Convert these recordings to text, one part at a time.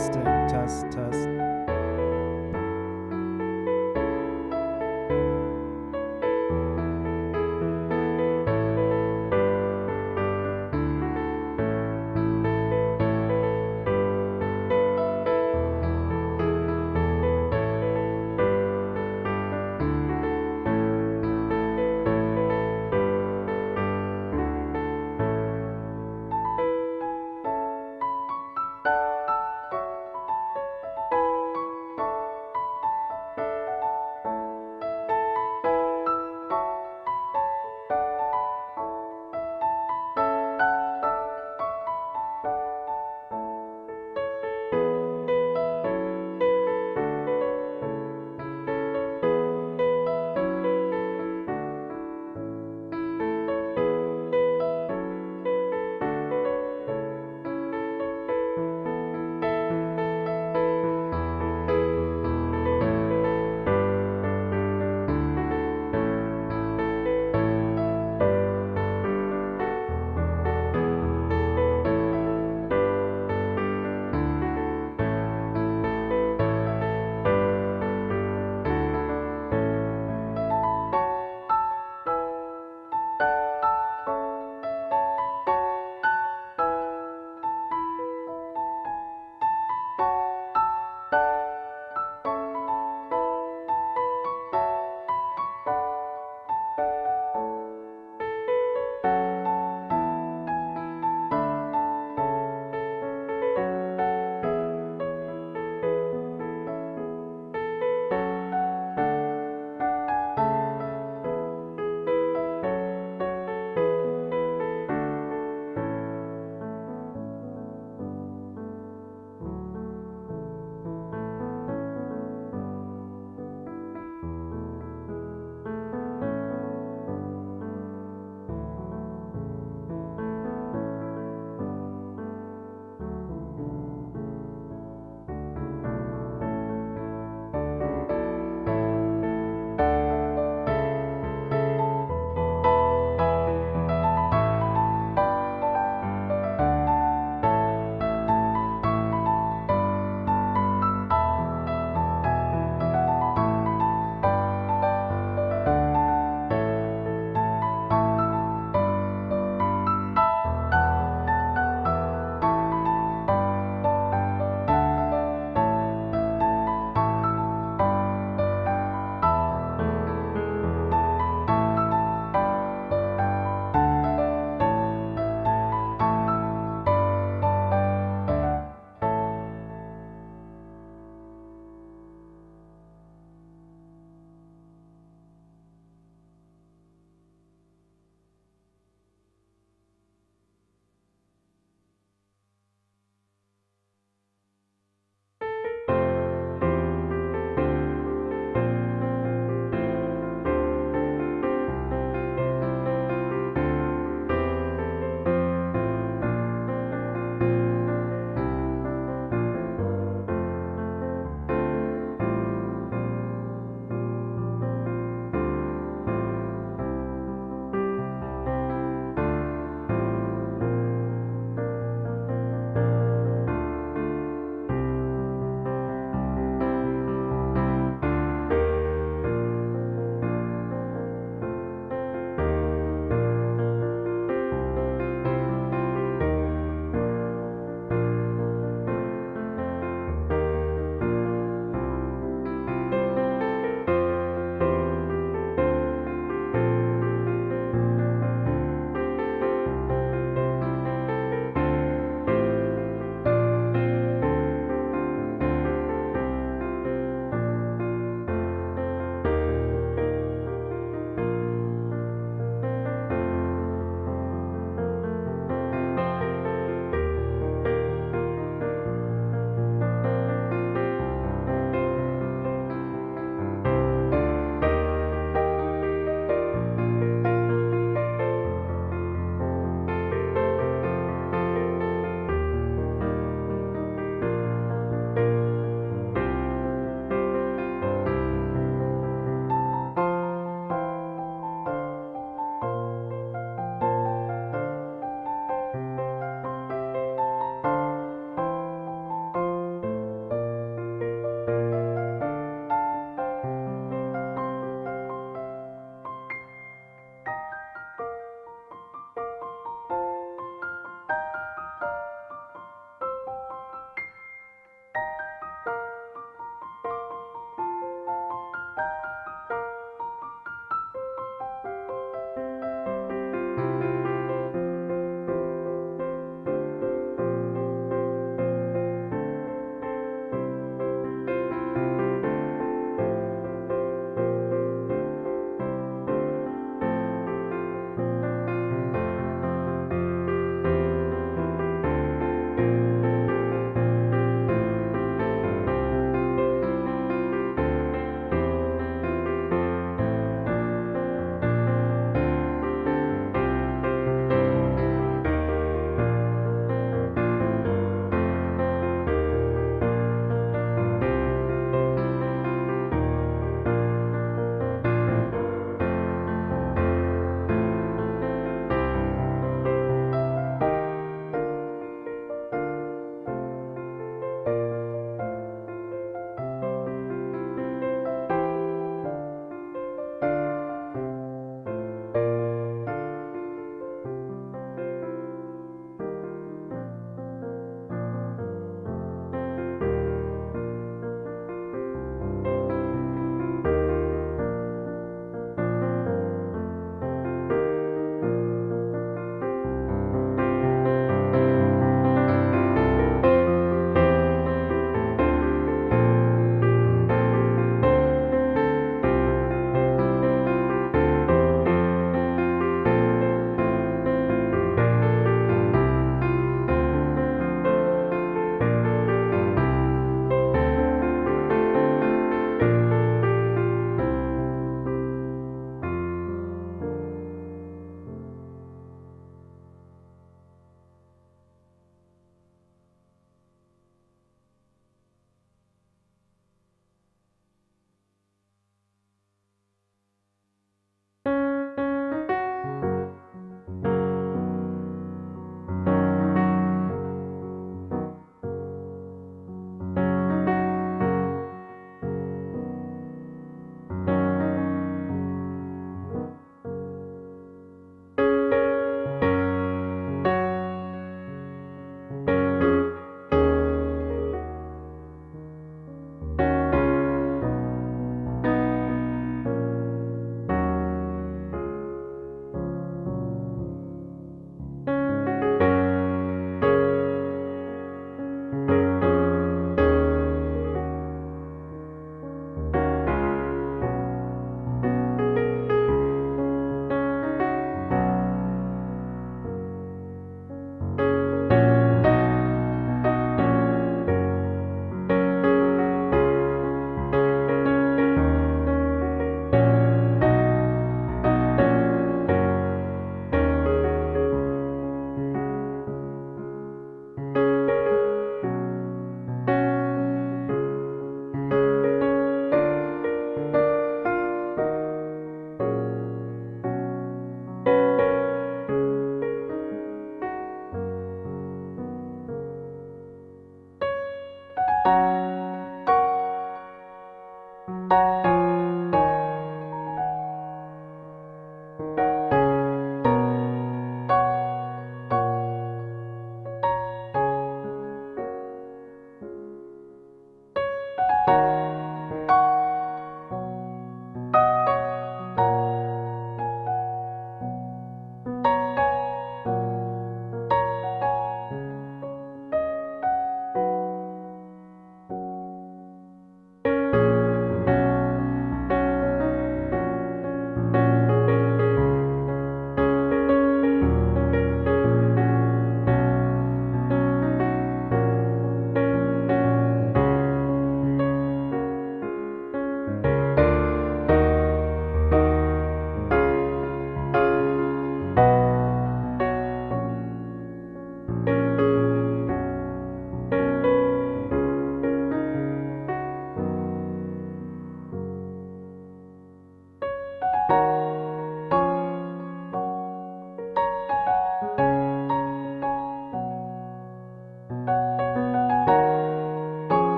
Testing, test, test.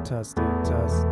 Testing, test.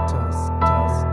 Test, test.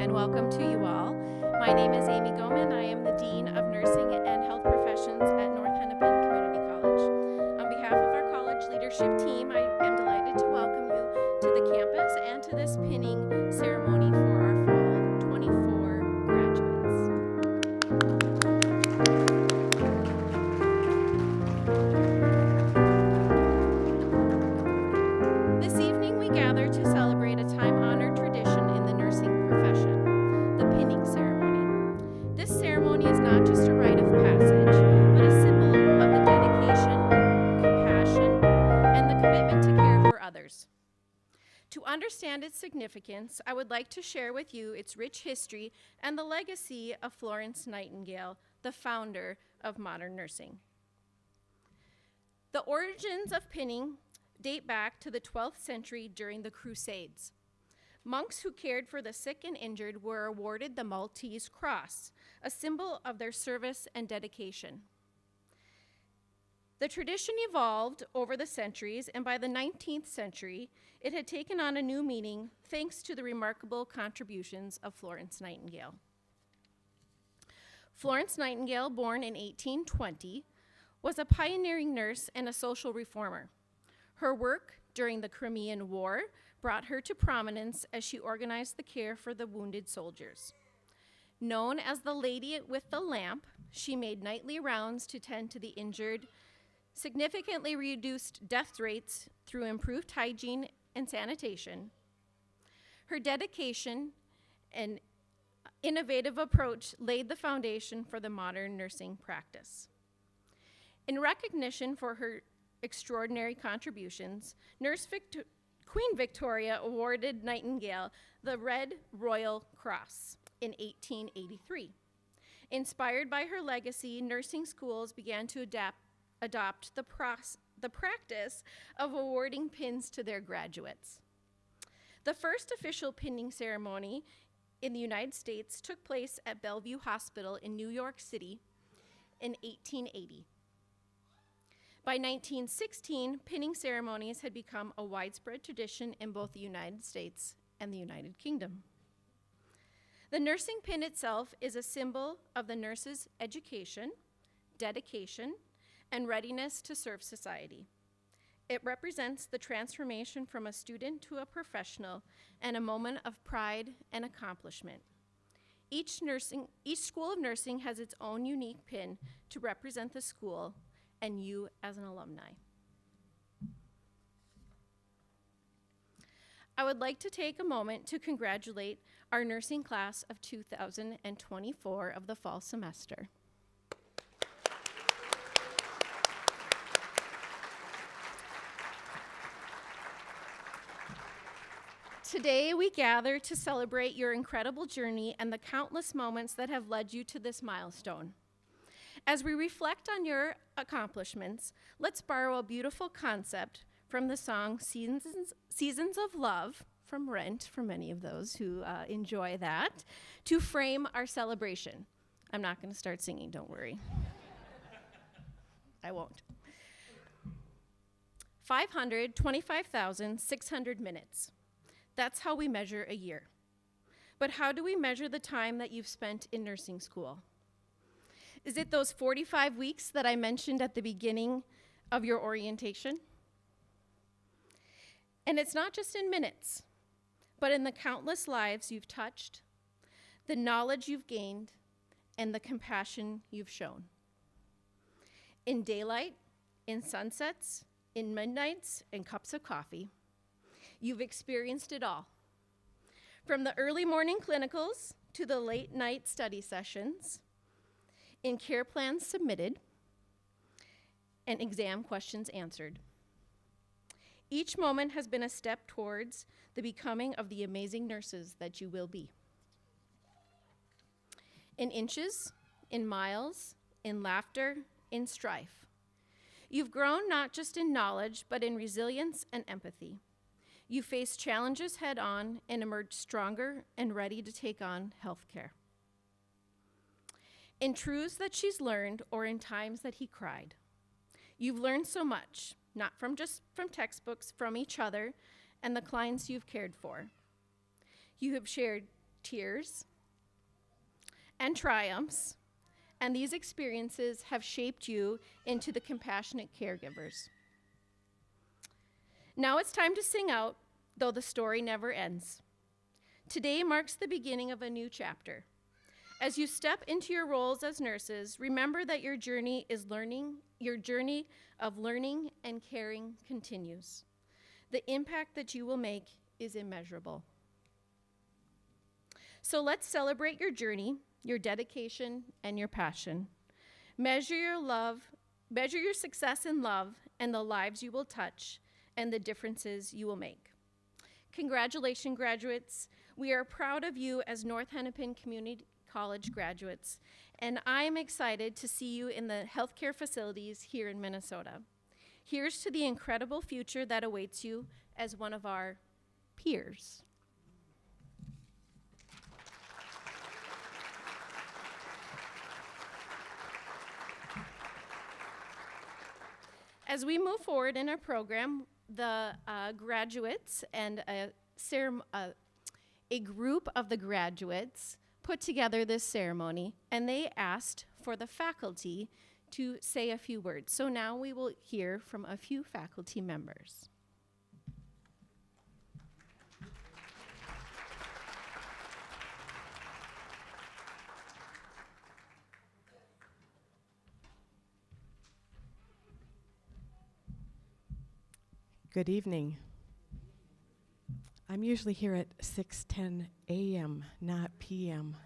And welcome to you all. My name is Amy Goman. I am the Dean of Nursing and Health Professions at its significance, I would like to share with you its rich history and the legacy of Florence Nightingale, the founder of modern nursing. The origins of pinning date back to the 12th century during the Crusades. Monks who cared for the sick and injured were awarded the Maltese Cross, a symbol of their service and dedication. The tradition evolved over the centuries, and by the 19th century, it had taken on a new meaning thanks to the remarkable contributions of Florence Nightingale. Florence Nightingale, born in 1820, was a pioneering nurse and a social reformer. Her work during the Crimean War brought her to prominence as she organized the care for the wounded soldiers. Known as the Lady with the Lamp, she made nightly rounds to tend to the injured, significantly reduced death rates through improved hygiene and sanitation. Her dedication and innovative approach laid the foundation for the modern nursing practice. In recognition for her extraordinary contributions, Queen Victoria awarded Nightingale the Red Royal Cross in 1883. Inspired by her legacy, nursing schools began to adopt the practice of awarding pins to their graduates. The first official pinning ceremony in the United States took place at Bellevue Hospital in New York City in 1880. By 1916, pinning ceremonies had become a widespread tradition in both the United States and the United Kingdom. The nursing pin itself is a symbol of the nurse's education, dedication, and readiness to serve society. It represents the transformation from a student to a professional and a moment of pride and accomplishment. Each school of nursing has its own unique pin to represent the school and you as an alumni. I would like to take a moment to congratulate our nursing class of 2024 of the fall semester. Today, we gather to celebrate your incredible journey and the countless moments that have led you to this milestone. As we reflect on your accomplishments, let's borrow a beautiful concept from the song Seasons of Love from Rent, for many of those who enjoy that, to frame our celebration. I'm not going to start singing, don't worry. I won't. 525,600 minutes. That's how we measure a year. But how do we measure the time that you've spent in nursing school? Is it those 45 weeks that I mentioned at the beginning of your orientation? And it's not just in minutes, but in the countless lives you've touched, the knowledge you've gained, and the compassion you've shown. In daylight, in sunsets, in midnights, and cups of coffee, you've experienced it all. From the early morning clinicals to the late night study sessions, in care plans submitted, and exam questions answered. Each moment has been a step towards the becoming of the amazing nurses that you will be. In inches, in miles, in laughter, in strife. You've grown not just in knowledge, but in resilience and empathy. You face challenges head on and emerge stronger and ready to take on healthcare. In truths that she's learned or in times that he cried. You've learned so much, not from textbooks, from each other and the clients you've cared for. You have shared tears and triumphs, and these experiences have shaped you into the compassionate caregivers. Now it's time to sing out, though the story never ends. Today marks the beginning of a new chapter. As you step into your roles as nurses, remember that your journey of learning and caring continues. The impact that you will make is immeasurable. So let's celebrate your journey, your dedication, and your passion. Measure your success in love and the lives you will touch and the differences you will make. Congratulations, graduates. We are proud of you as North Hennepin Community College graduates, and I am excited to see you in the healthcare facilities here in Minnesota. Here's to the incredible future that awaits you as one of our peers. As we move forward in our program, the graduates and a group of the graduates put together this ceremony, and they asked for the faculty to say a few words. So now we will hear from a few faculty members. Good evening. I'm usually here at 6:10 a.m., not p.m.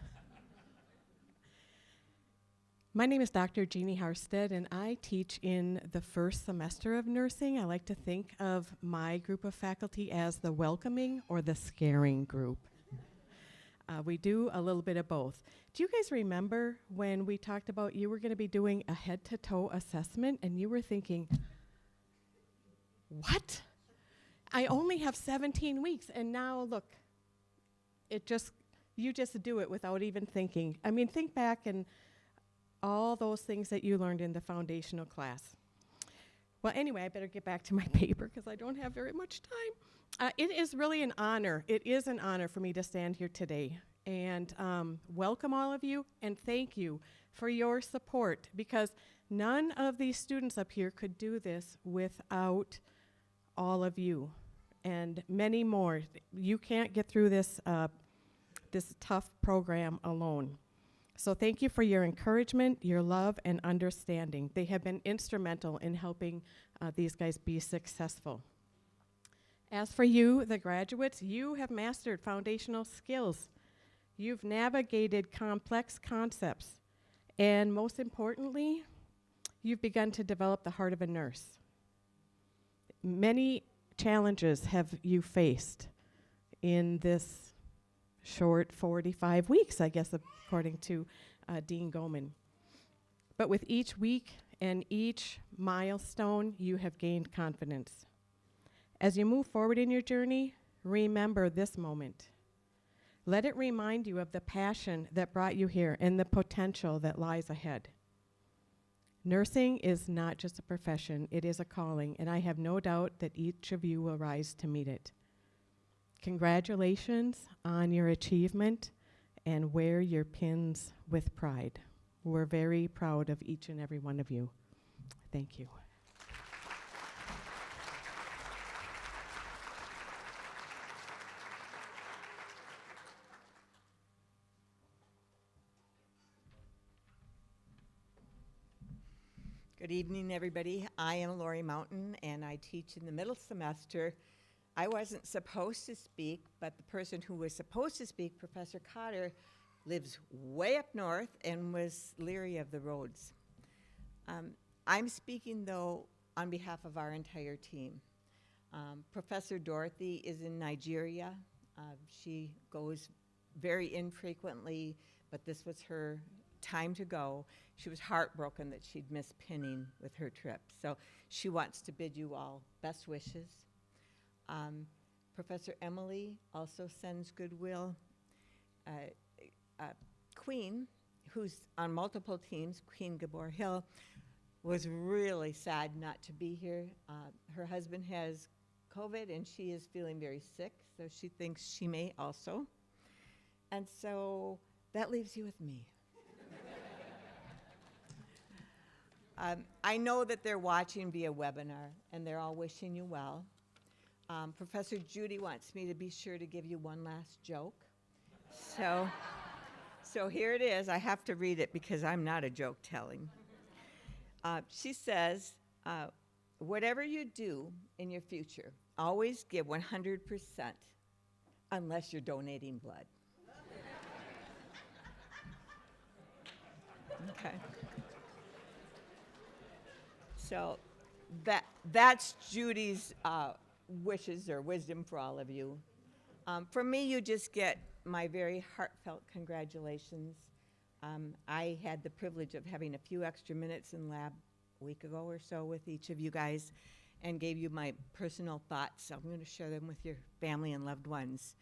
My name is Dr. Jeannie Harstead, and I teach in the first semester of nursing. I like to think of my group of faculty as the welcoming or the scaring group. We do a little bit of both. Do you guys remember when we talked about you were going to be doing a head-to-toe assessment, and you were thinking, what? I only have 17 weeks, and now look, you just do it without even thinking. I mean, think back and all those things that you learned in the foundational class. Well, anyway, I better get back to my paper because I don't have very much time. It is really an honor. It is an honor for me to stand here today and welcome all of you and thank you for your support, because none of these students up here could do this without all of you and many more. You can't get through this tough program alone. So thank you for your encouragement, your love, and understanding. They have been instrumental in helping these guys be successful. As for you, the graduates, you have mastered foundational skills. You've navigated complex concepts. And most importantly, you've begun to develop the heart of a nurse. Many challenges have you faced in this short 45 weeks, I guess, according to Dean Goman. But with each week and each milestone, you have gained confidence. As you move forward in your journey, remember this moment. Let it remind you of the passion that brought you here and the potential that lies ahead. Nursing is not just a profession, it is a calling, and I have no doubt that each of you will rise to meet it. Congratulations on your achievement, and wear your pins with pride. We're very proud of each and every one of you. Thank you. Good evening, everybody. I am Lori Mountain, and I teach in the middle semester. I wasn't supposed to speak, but the person who was supposed to speak, Professor Cotter, lives way up north and was leery of the roads. I'm speaking, though, on behalf of our entire team. Professor Dorothy is in Nigeria. She goes very infrequently, but this was her time to go. She was heartbroken that she'd missed pinning with her trip. So she wants to bid you all best wishes. Professor Emily also sends goodwill. Queen, who's on multiple teams, Queen Gabor Hill, was really sad not to be here. Her husband has COVID and she is feeling very sick, so she thinks she may also. And so that leaves you with me. I know that they're watching via webinar, and they're all wishing you well. Professor Judy wants me to be sure to give you one last joke. So here it is. I have to read it because I'm not a joke telling. She says, whatever you do in your future, always give 100% unless you're donating blood. Okay. So that's Judy's wishes or wisdom for all of you. For me, you just get my very heartfelt congratulations. I had the privilege of having a few extra minutes in lab a week ago or so with each of you guys and gave you my personal thoughts. I'm going to share them with your family and loved ones.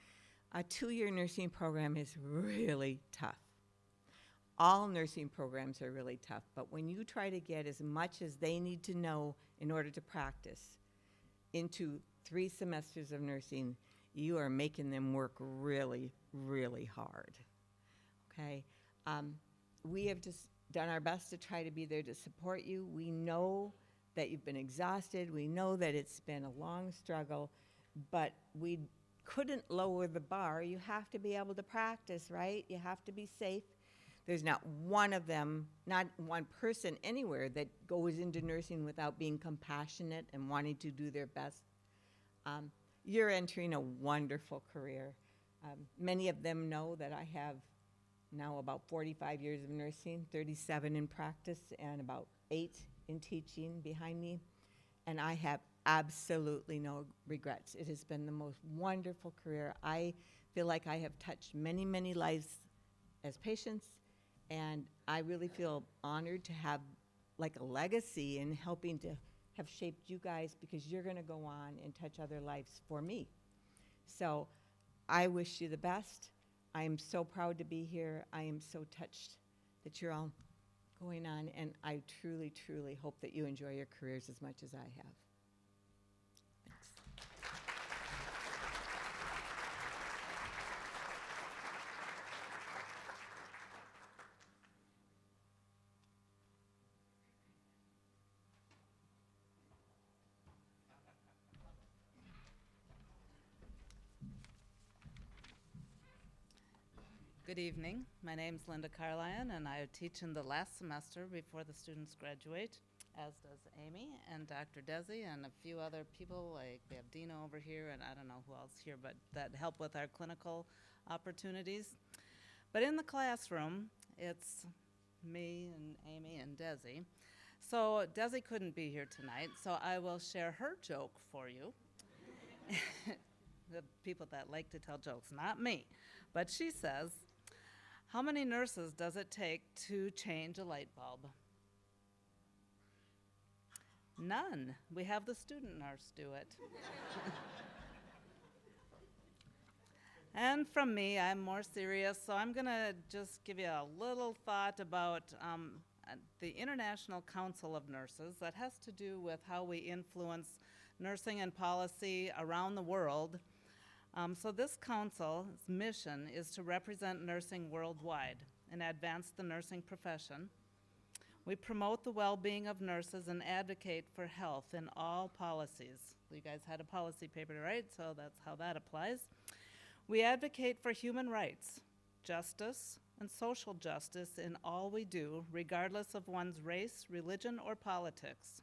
A 2-year nursing program is really tough. All nursing programs are really tough, but when you try to get as much as they need to know in order to practice into 3 semesters of nursing, you are making them work really, really hard, okay? We have just done our best to try to be there to support you. We know that you've been exhausted. We know that it's been a long struggle, but we couldn't lower the bar. You have to be able to practice, right? You have to be safe. There's not one of them, not one person anywhere that goes into nursing without being compassionate and wanting to do their best. You're entering a wonderful career. Many of them know that I have now about 45 years of nursing, 37 in practice, and about 8 in teaching behind me. And I have absolutely no regrets. It has been the most wonderful career. I feel like I have touched many, many lives as patients, and I really feel honored to have like a legacy in helping to have shaped you guys, because you're going to go on and touch other lives for me. So I wish you the best. I am so proud to be here. I am so touched that you're all going on, and I truly, truly hope that you enjoy your careers as much as I have. Thanks. Good evening. My name's Linda Carlion, and I teach in the last semester before the students graduate, as does Amy and Dr. Desi and a few other people, like we have Dina over here, and I don't know who else here, but that help with our clinical opportunities. But in the classroom, it's me and Amy and Desi. So Desi couldn't be here tonight, so I will share her joke for you. The people that like to tell jokes, not me. But she says, how many nurses does it take to change a light bulb? None. We have the student nurse do it. And from me, I'm more serious, so I'm going to just give you a little thought about the International Council of Nurses. That has to do with how we influence nursing and policy around the world. So this council's mission is to represent nursing worldwide and advance the nursing profession. We promote the well-being of nurses and advocate for health in all policies. You guys had a policy paper, right? So that's how that applies. We advocate for human rights, justice, and social justice in all we do, regardless of one's race, religion, or politics.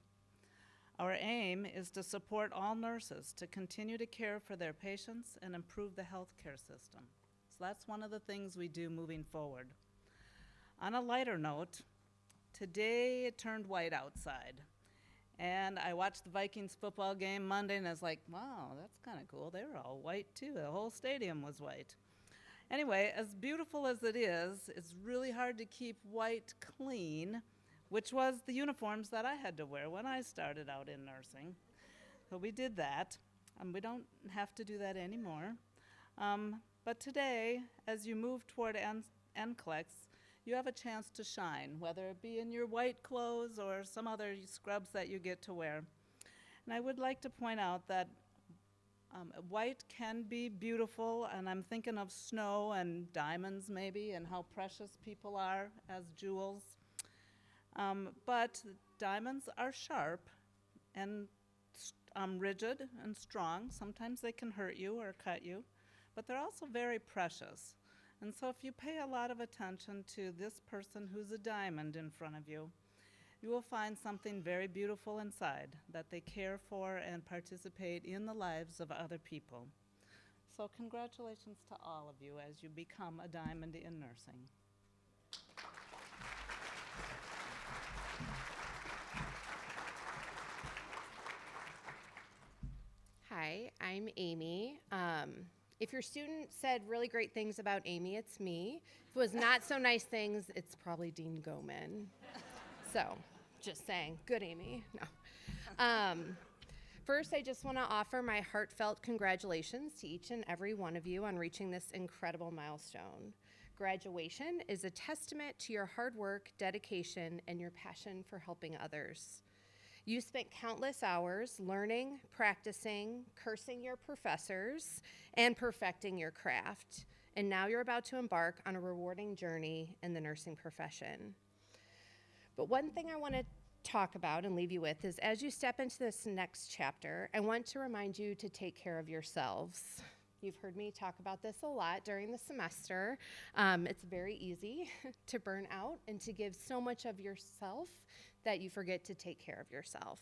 Our aim is to support all nurses to continue to care for their patients and improve the healthcare system. So that's one of the things we do moving forward. On a lighter note, today it turned white outside. And I watched the Vikings football game Monday, and I was like, wow, that's kind of cool. They were all white, too. The whole stadium was white. Anyway, as beautiful as it is, it's really hard to keep white clean, which was the uniforms that I had to wear when I started out in nursing. So we did that. We don't have to do that anymore. But today, as you move toward NCLEX, you have a chance to shine, whether it be in your white clothes or some other scrubs that you get to wear. And I would like to point out that white can be beautiful, and I'm thinking of snow and diamonds maybe, and how precious people are as jewels. But diamonds are sharp and rigid and strong. Sometimes they can hurt you or cut you, but they're also very precious. And so if you pay a lot of attention to this person who's a diamond in front of you, you will find something very beautiful inside, that they care for and participate in the lives of other people. So congratulations to all of you as you become a diamond in nursing. Hi, I'm Amy. If if your student said really great things about Amy, it's me. If it was not so nice things, it's probably Dean Goman. So, just saying. Good, Amy. No. First, I just want to offer my heartfelt congratulations to each and every one of you on reaching this incredible milestone. Graduation is a testament to your hard work, dedication, and your passion for helping others. You spent countless hours learning, practicing, cursing your professors, and perfecting your craft. And now you're about to embark on a rewarding journey in the nursing profession. But one thing I want to talk about and leave you with is as you step into this next chapter, I want to remind you to take care of yourselves. You've heard me talk about this a lot during the semester. It's very easy to burn out and to give so much of yourself that you forget to take care of yourself.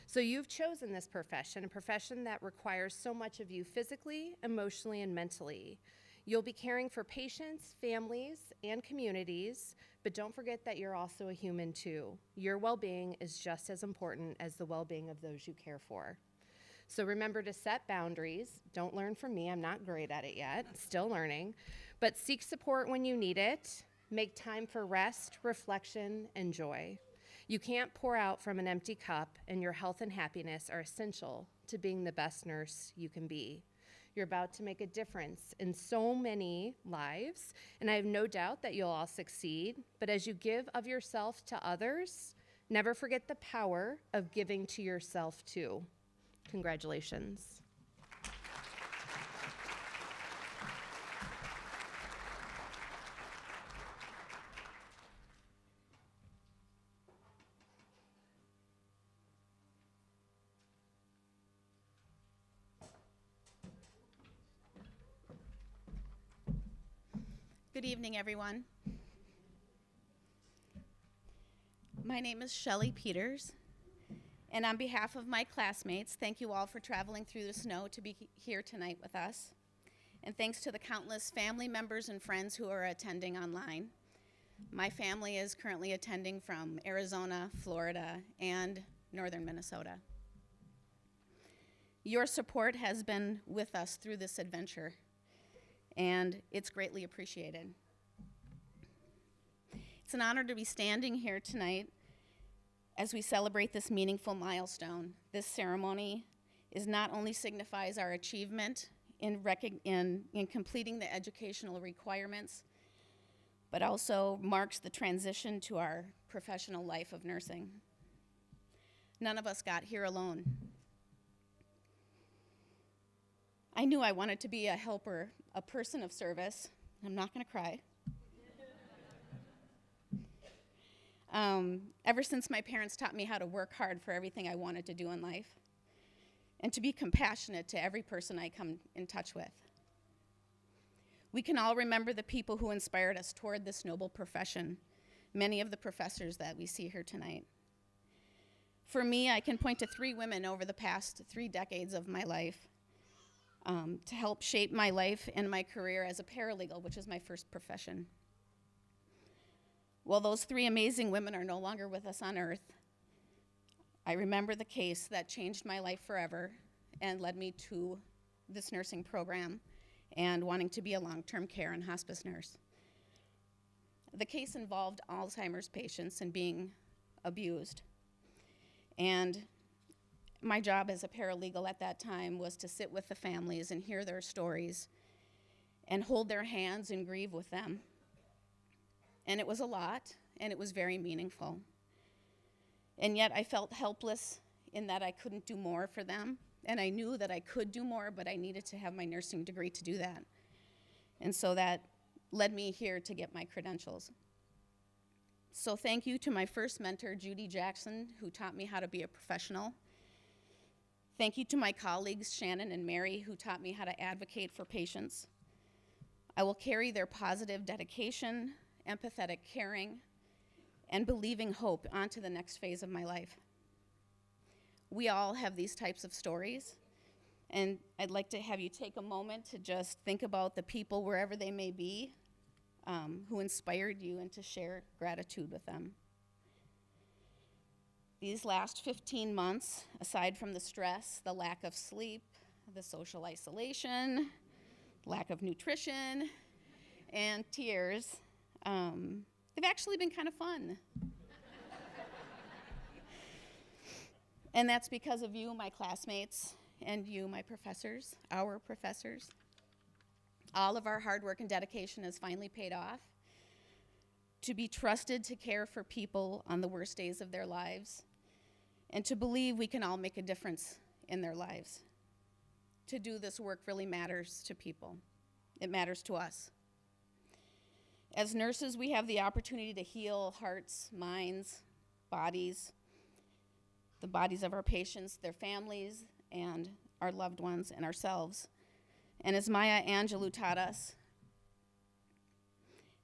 So you've chosen this profession, a profession that requires so much of you physically, emotionally, and mentally. You'll be caring for patients, families, and communities, but don't forget that you're also a human too. Your well-being is just as important as the well-being of those you care for. So remember to set boundaries. Don't learn from me. I'm not great at it yet. Still learning. But seek support when you need it. Make time for rest, reflection, and joy. You can't pour out from an empty cup, and your health and happiness are essential to being the best nurse you can be. You're about to make a difference in so many lives, and I have no doubt that you'll all succeed. But as you give of yourself to others, never forget the power of giving to yourself too. Congratulations. Good evening, everyone. My name is Shelley Peters, and on behalf of my classmates, thank you all for traveling through the snow to be here tonight with us. And thanks to the countless family members and friends who are attending online. My family is currently attending from Arizona, Florida, and northern Minnesota. Your support has been with us through this adventure, and it's greatly appreciated. It's an honor to be standing here tonight as we celebrate this meaningful milestone. This ceremony not only signifies our achievement in completing the educational requirements, but also marks the transition to our professional life of nursing. None of us got here alone. I knew I wanted to be a helper, a person of service. I'm not going to cry. Ever since my parents taught me how to work hard for everything I wanted to do in life, and to be compassionate to every person I come in touch with. We can all remember the people who inspired us toward this noble profession, many of the professors that we see here tonight. For me, I can point to 3 women over the past 3 decades of my life to help shape my life and my career as a paralegal, which is my first profession. While those 3 amazing women are no longer with us on earth, I remember the case that changed my life forever and led me to this nursing program and wanting to be a long-term care and hospice nurse. The case involved Alzheimer's patients and being abused. And my job as a paralegal at that time was to sit with the families and hear their stories and hold their hands and grieve with them. And it was a lot, and it was very meaningful. And yet I felt helpless in that I couldn't do more for them. And I knew that I could do more, but I needed to have my nursing degree to do that. And so that led me here to get my credentials. So thank you to my first mentor, Judy Jackson, who taught me how to be a professional. Thank you to my colleagues, Shannon and Mary, who taught me how to advocate for patients. I will carry their positive dedication, empathetic caring, and believing hope onto the next phase of my life. We all have these types of stories, and I'd like to have you take a moment to just think about the people, wherever they may be, who inspired you, and to share gratitude with them. These last 15 months, aside from the stress, the lack of sleep, the social isolation, lack of nutrition, and tears. They've actually been kind of fun. And that's because of you, my classmates, and you, my professors, our professors. All of our hard work and dedication has finally paid off. To be trusted to care for people on the worst days of their lives, and to believe we can all make a difference in their lives. To do this work really matters to people. It matters to us. As nurses, we have the opportunity to heal hearts, minds, bodies, the bodies of our patients, their families, and our loved ones, and ourselves. And as Maya Angelou taught us,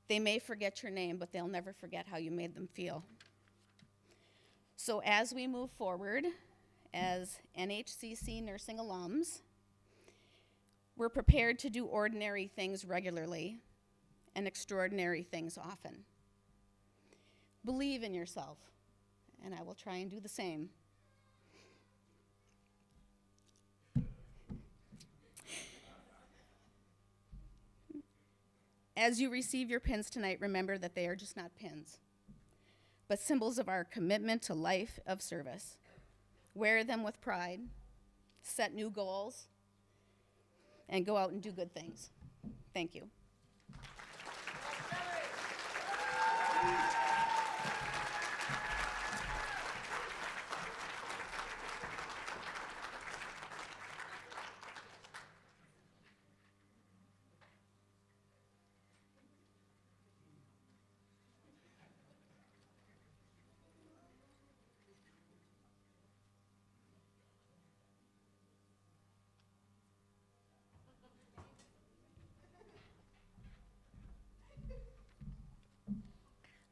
they may forget your name, but they'll never forget how you made them feel. So as we move forward as NHCC nursing alums, we're prepared to do ordinary things regularly and extraordinary things often. Believe in yourself, and I will try and do the same. As you receive your pins tonight, remember that they are just not pins, but symbols of our commitment to life of service. Wear them with pride, set new goals, and go out and do good things. Thank you.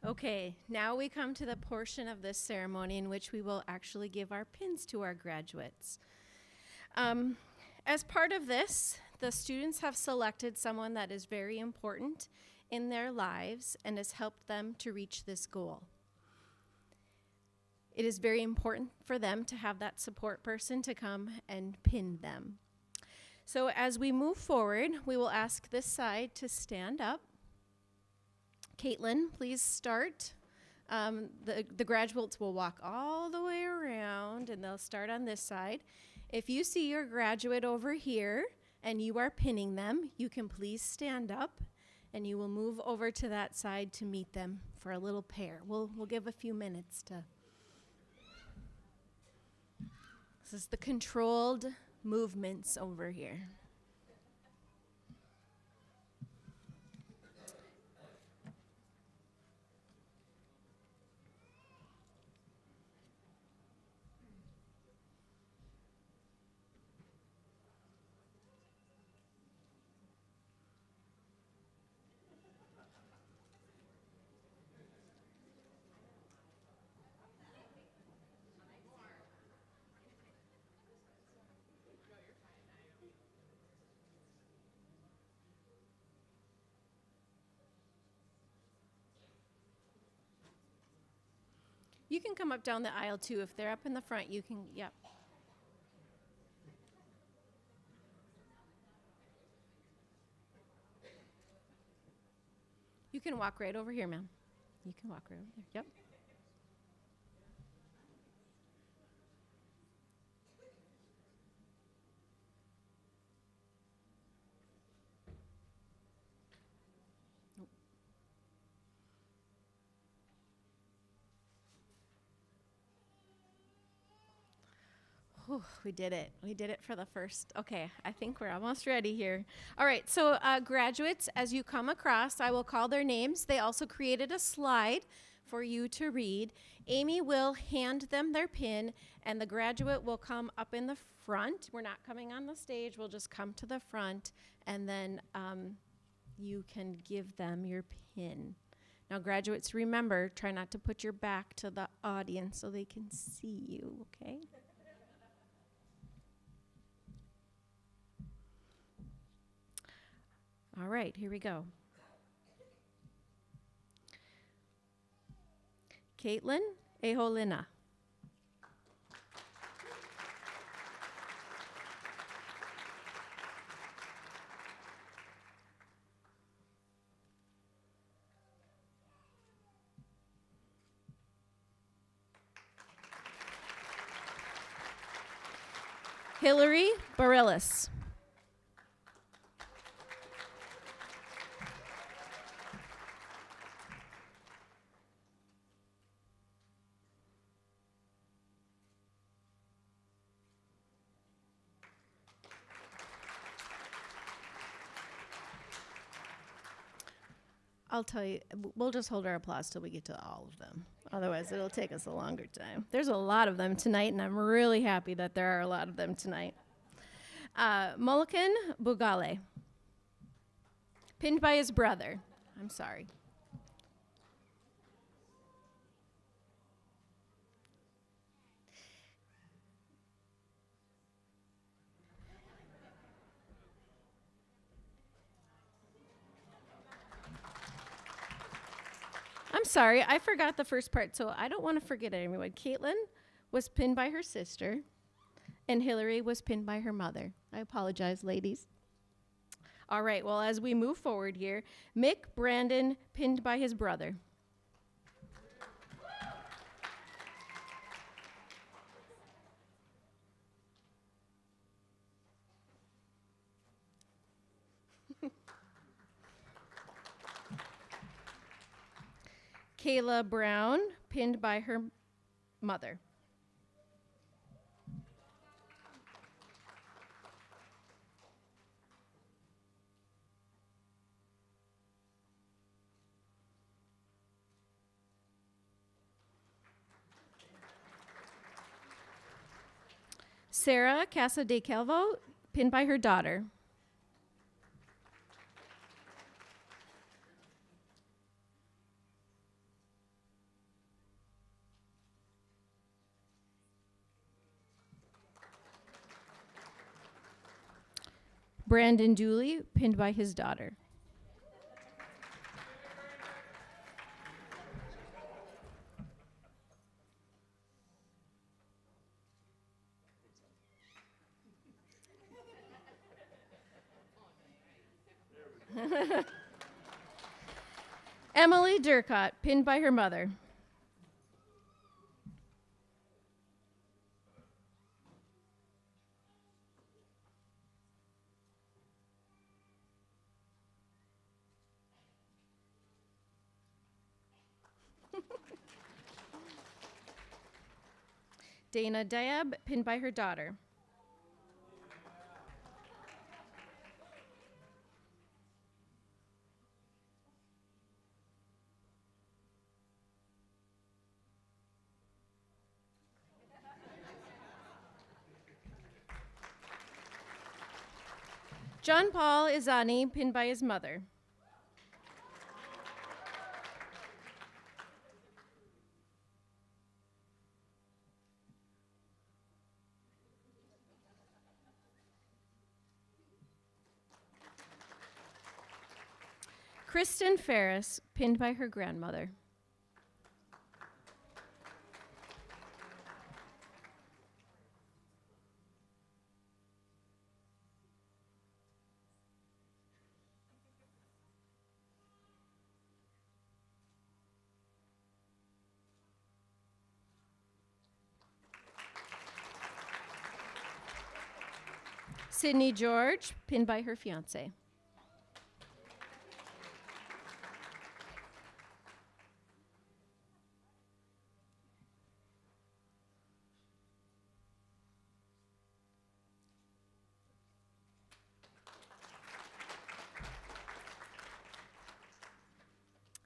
Okay, now we come to the portion of this ceremony in which we will actually give our pins to our graduates. As part of this, the students have selected someone that is very important in their lives and has helped them to reach this goal. It is very important for them to have that support person to come and pin them. So as we move forward, we will ask this side to stand up. Caitlin, please start. The graduates will walk all the way around and they'll start on this side. If you see your graduate over here and you are pinning them, you can please stand up and you will move over to that side to meet them for a little pair. We'll give a few minutes to. This is the controlled movements over here. You can come up down the aisle too. If they're up in the front, you can, yep. You can walk right over here, ma'am. You can walk right over there, yep. Whew, we did it. We did it for the first. Okay, I think we're almost ready here. All right, so graduates, as you come across, I will call their names. They also created a slide for you to read. Amy will hand them their pin, and the graduate will come up in the front. We're not coming on the stage. We'll just come to the front, and then you can give them your pin. Now, graduates, remember, try not to put your back to the audience so they can see you, okay? All right, here we go. Caitlin Eholina. Hillary Bareilles. I'll tell you, we'll just hold our applause till we get to all of them. Otherwise, it'll take us a longer time. There's a lot of them tonight, and I'm really happy that there are a lot of them tonight. Mulliken Bugale, pinned by his brother. I'm sorry. I'm sorry, I forgot the first part, so I don't want to forget everyone. Caitlin was pinned by her sister, and Hillary was pinned by her mother. I apologize, ladies. All right, well, as we move forward here, Mick Brandon pinned by his brother. Kayla Brown, pinned by her mother. Sarah Casa de Calvo, pinned by her daughter. Brandon Dooley, pinned by his daughter. Emily Durcott, pinned by her mother. Dana Diab, pinned by her daughter. John Paul Izani, pinned by his mother. Kristen Ferris, pinned by her grandmother. Sydney George, pinned by her fiance.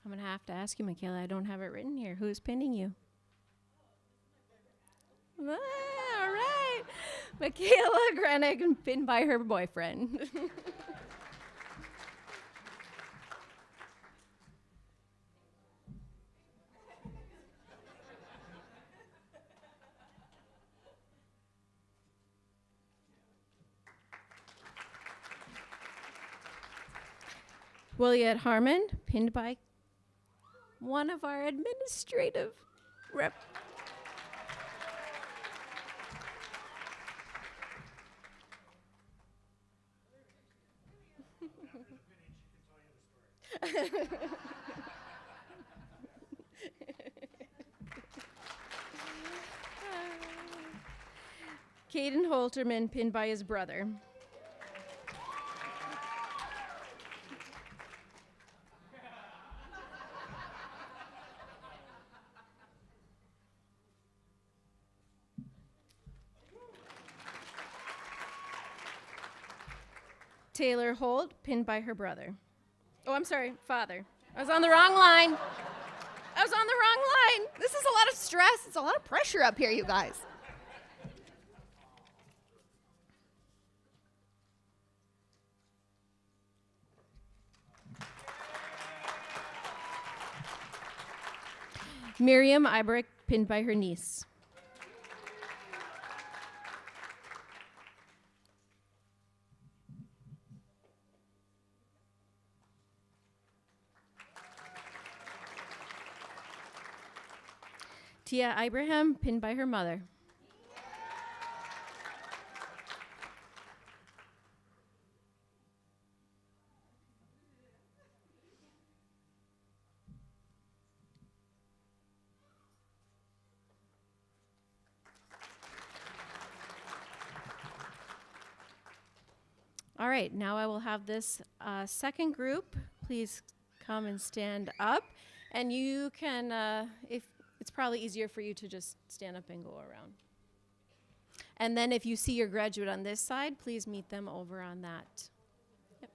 I'm going to have to ask you, Michaela. I don't have it written here. Who's pinning you? Ah, all right. Michaela Grenick, pinned by her boyfriend. Williette Harmon, pinned by one of our administrative rep. Caden Holterman, pinned by his brother. Taylor Holt, pinned by her brother. Oh, I'm sorry, father. I was on the wrong line. I was on the wrong line. This is a lot of stress. It's a lot of pressure up here, you guys. Miriam Iberick, pinned by her niece. Tia Ibrahim, pinned by her mother. All right, now I will have this second group. Please come and stand up. And you can, if it's probably easier for you to just stand up and go around. And then if you see your graduate on this side, please meet them over on that. Yep.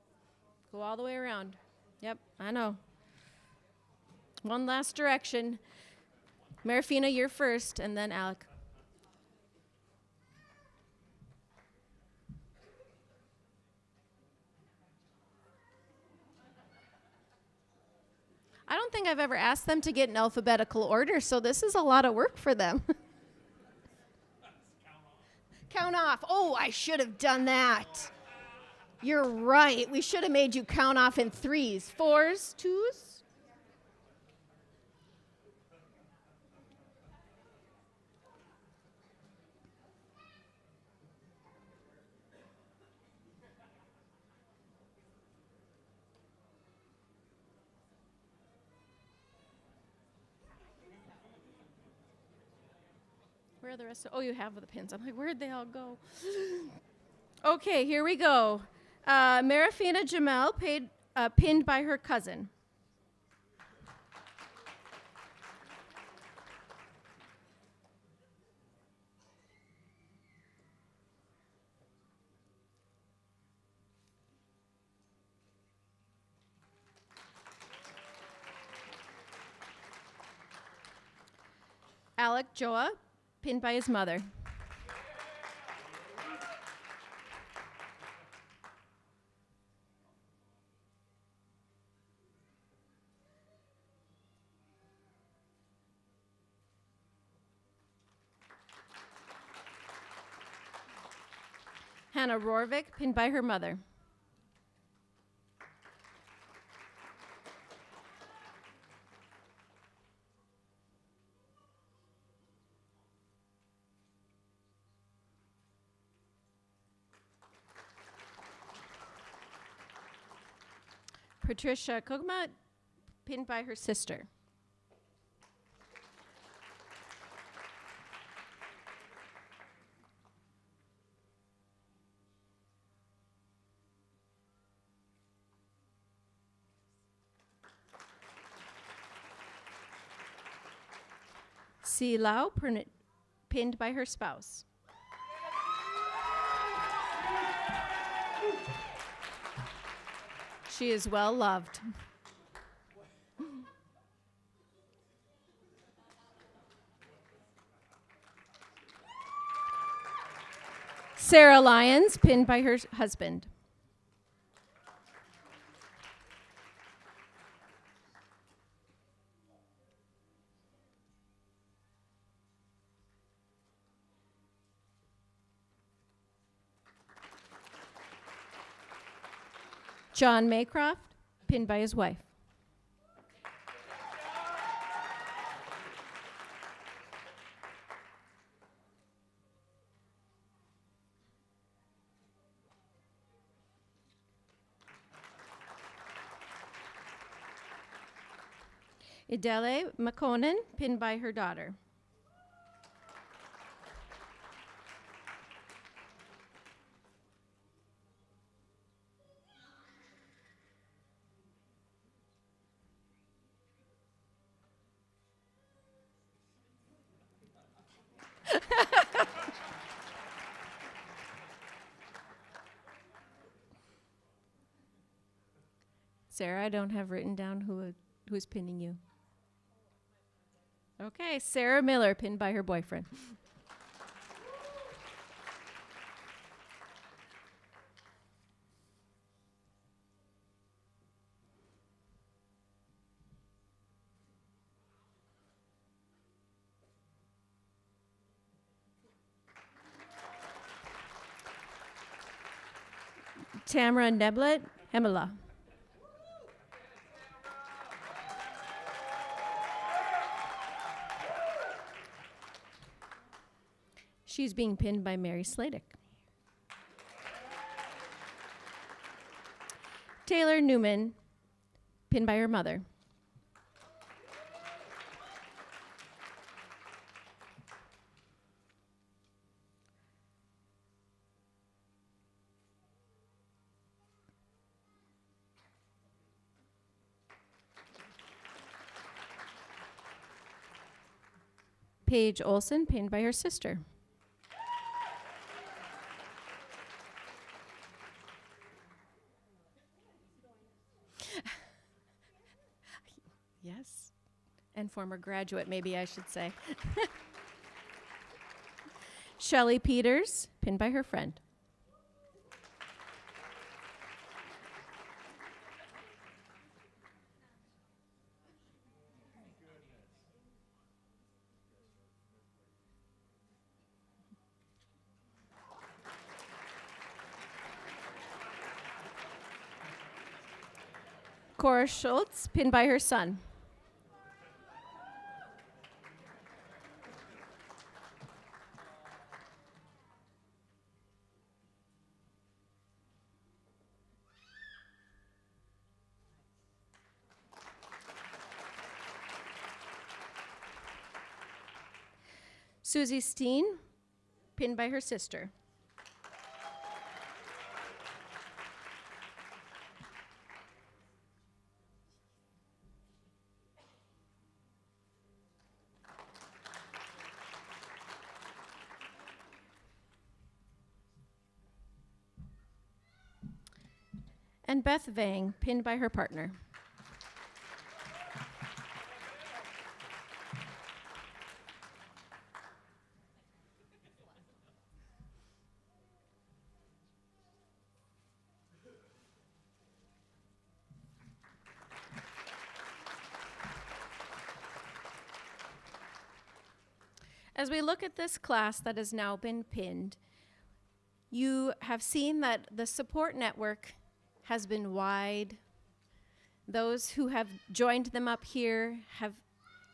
Go all the way around. Yep, I know. One last direction. Marifina, you're first, and then Alec. I don't think I've ever asked them to get in alphabetical order, so this is a lot of work for them. Count off. Oh, I should have done that. You're right. We should have made you count off in 3s, 4s, 2s. Where are the rest of, oh, you have the pins. I'm like, where'd they all go? Okay, here we go. Marifina Jamel, pinned by her cousin. Alec Joa, pinned by his mother. Hannah Rorvik, pinned by her mother. Patricia Kogma, pinned by her sister. Si Lau, pinned by her spouse. She is well loved. Sarah Lyons, pinned by her husband. John Maycroft, pinned by his wife. Idele McConan, pinned by her daughter. Sarah, I don't have written down who's pinning you. Okay, Sarah Miller, pinned by her boyfriend. Tamara Neblet Hemela. She's being pinned by Mary Sladek. Taylor Newman, pinned by her mother. Paige Olson, pinned by her sister. Yes, and former graduate, maybe I should say. Shelley Peters, pinned by her friend. Cora Schultz, pinned by her son. Susie Steen, pinned by her sister. And Beth Vang, pinned by her partner. As we look at this class that has now been pinned, you have seen that the support network has been wide. Those who have joined them up here have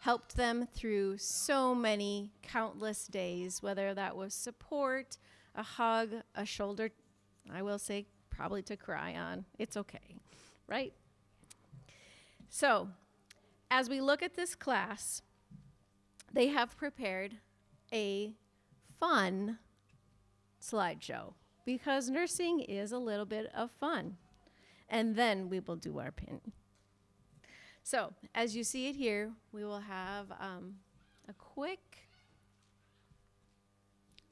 helped them through so many countless days, whether that was support, a hug, a shoulder, I will say probably to cry on. It's okay, right? So, as we look at this class, they have prepared a fun slideshow because nursing is a little bit of fun. And then we will do our pin. So, as you see it here, we will have a quick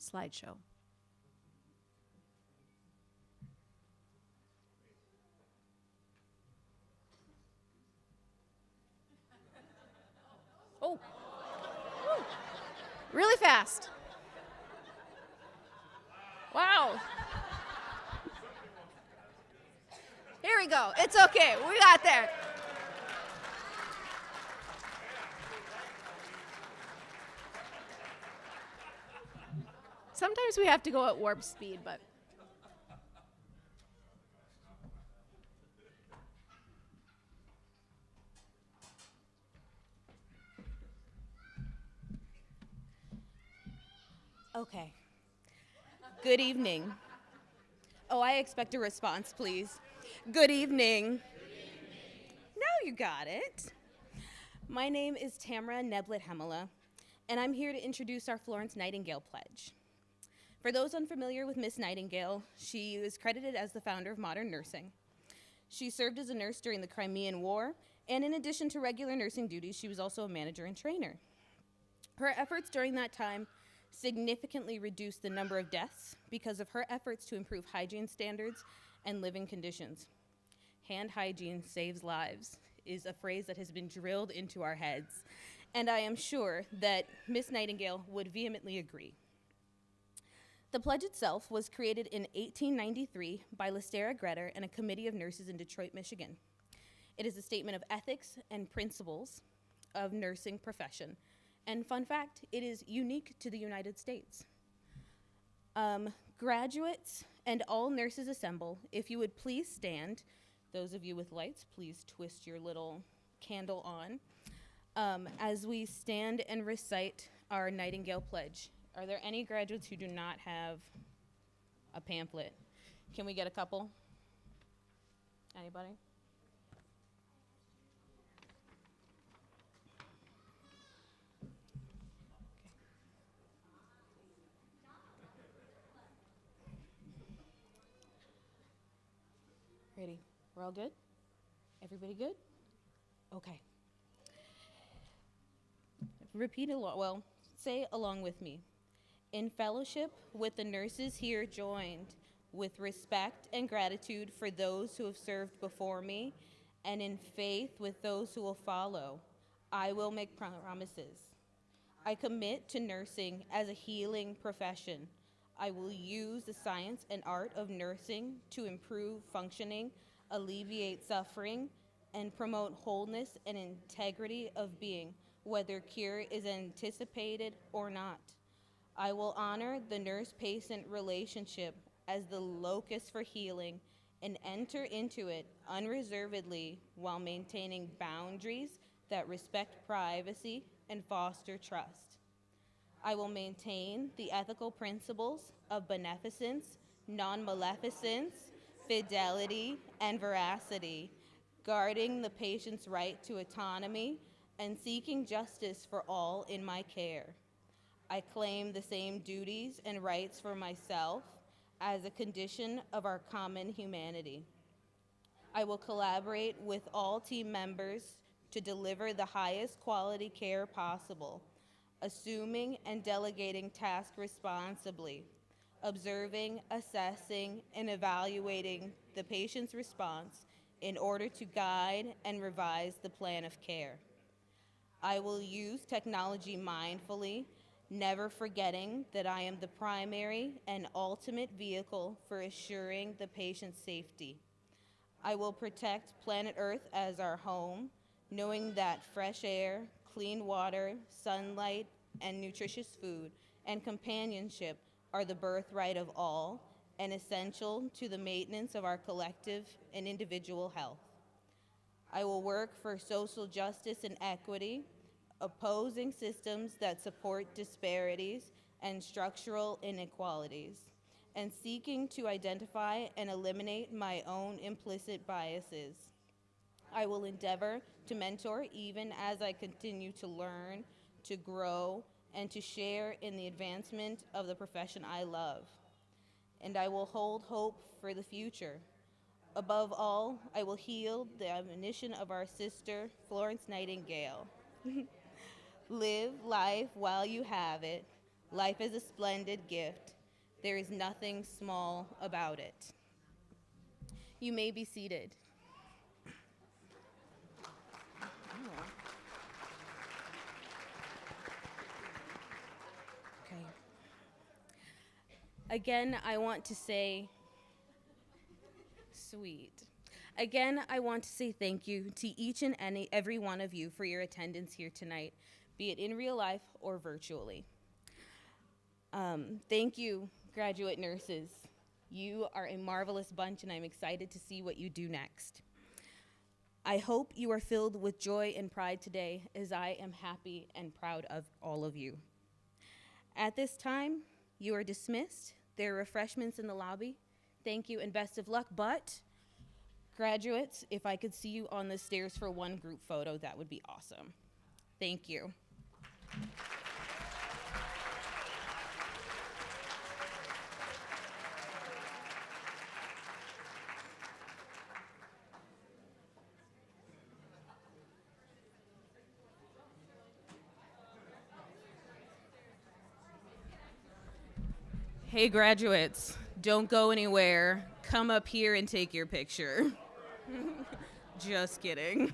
slideshow. Oh, woo. Really fast. Wow. Here we go. It's okay. We got there. Sometimes we have to go at warp speed, but. Okay. Good evening. Oh, I expect a response, please. Good evening. Now you got it. My name is Tamara Neblet Hemela, and I'm here to introduce our Florence Nightingale Pledge. For those unfamiliar with Miss Nightingale, she is credited as the founder of modern nursing. She served as a nurse during the Crimean War, and in addition to regular nursing duties, she was also a manager and trainer. Her efforts during that time significantly reduced the number of deaths because of her efforts to improve hygiene standards and living conditions. hand hygiene saves lives is a phrase that has been drilled into our heads, and I am sure that Miss Nightingale would vehemently agree. The pledge itself was created in 1893 by Lystera Gretter and a committee of nurses in Detroit, Michigan. It is a statement of ethics and principles of nursing profession. And fun fact, it is unique to the United States. Graduates and all nurses assemble. If you would please stand. Those of you with lights, please twist your little candle on. As we stand and recite our Nightingale Pledge. Are there any graduates who do not have a pamphlet? Can we get a couple? Anybody? Ready? We're all good? Everybody good? Okay. Repeat along, well, say along with me. In fellowship with the nurses here joined, with respect and gratitude for those who have served before me, and in faith with those who will follow, I will make promises. I commit to nursing as a healing profession. I will use the science and art of nursing to improve functioning, alleviate suffering, and promote wholeness and integrity of being, whether cure is anticipated or not. I will honor the nurse-patient relationship as the locus for healing and enter into it unreservedly while maintaining boundaries that respect privacy and foster trust. I will maintain the ethical principles of beneficence, non-maleficence, fidelity, and veracity, guarding the patient's right to autonomy and seeking justice for all in my care. I claim the same duties and rights for myself as a condition of our common humanity. I will collaborate with all team members to deliver the highest quality care possible, assuming and delegating tasks responsibly, observing, assessing, and evaluating the patient's response in order to guide and revise the plan of care. I will use technology mindfully, never forgetting that I am the primary and ultimate vehicle for assuring the patient's safety. I will protect planet Earth as our home, knowing that fresh air, clean water, sunlight, and nutritious food and companionship are the birthright of all and essential to the maintenance of our collective and individual health. I will work for social justice and equity, opposing systems that support disparities and structural inequalities, and seeking to identify and eliminate my own implicit biases. I will endeavor to mentor even as I continue to learn, to grow, and to share in the advancement of the profession I love. And I will hold hope for the future. Above all, I will heed the admonition of our sister, Florence Nightingale. Live life while you have it. Life is a splendid gift. There is nothing small about it. You may be seated. Okay. Again, I want to say, sweet. Again, I want to say thank you to each and every one of you for your attendance here tonight, be it in real life or virtually. Thank you, graduate nurses. You are a marvelous bunch, and I'm excited to see what you do next. I hope you are filled with joy and pride today, as I am happy and proud of all of you. At this time, you are dismissed. There are refreshments in the lobby. Thank you and best of luck. But graduates, if I could see you on the stairs for one group photo, that would be awesome. Thank you. Hey graduates, don't go anywhere. Come up here and take your picture. Just kidding.